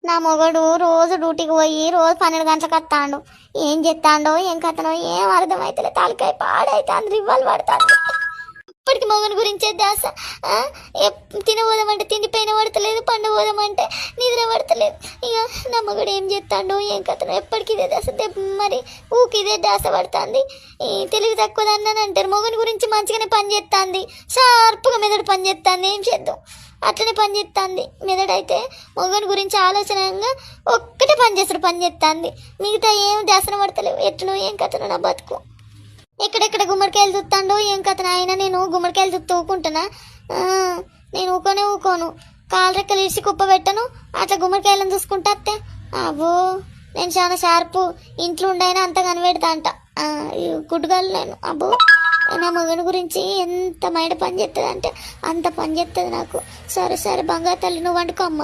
నా మొగడు రోజు డ్యూటీకి పోయి రోజు 12 గంటలకు వస్తాడు. ఏం చెప్తాడో ఏం కథనో ఏం అర్థమైతలే. తాలికాయ పాడైతే రివ్వాలు పడతాను. ఇప్పటికి మొగని గురించే దాస. తినబోదామంటే తిండి పైన పడతలేదు, పండు పోదామంటే నిద్ర పడతలేదు. ఇక నా మొగడు ఏం చేస్తాడో ఏం కథనో ఎప్పటికి ఇదే దాస. మరి ఊకి ఇదే దాస పడుతుంది. తెలివి తక్కువదన్నాను అంటారు. మొగని గురించి మంచిగానే పని చేస్తుంది, షార్ప్గా మెదడు పని చేస్తుంది. ఏం చేద్దాం, అట్లనే పని చేస్తుంది మెదడైతే. మొగని గురించి ఆలోచనగా ఒక్కటే పని చేస్తాడు, పని చేస్తుంది. మిగతా ఏం దాసన పడతలేవు. ఎట్లనో ఏం కథనో నా బతుకు. ఎక్కడెక్కడ గుమ్మడికాయలు చూస్తాడో ఏం కథన. అయినా నేను గుమ్మడికాయలు చూస్తూ ఊకుంటున్నా? నేను ఊకోను. కాలు రెక్కలు ఇరిసి కుప్ప పెట్టను, అట్లా గుమ్మడికాయలను చూసుకుంటా అత్తే. అబ్బో, నేను చాలా షార్పు. ఇంట్లో ఉండైనా అంత కనిపెడతా అంట. గుడ్డుగాలు నేను. అబ్బో, నా మగని గురించి ఎంత మైడ పని చేస్తుంది అంటే అంత పని చేస్తుంది నాకు. సరే బంగారు తల్లి, నువ్వు వండుకో అమ్మ.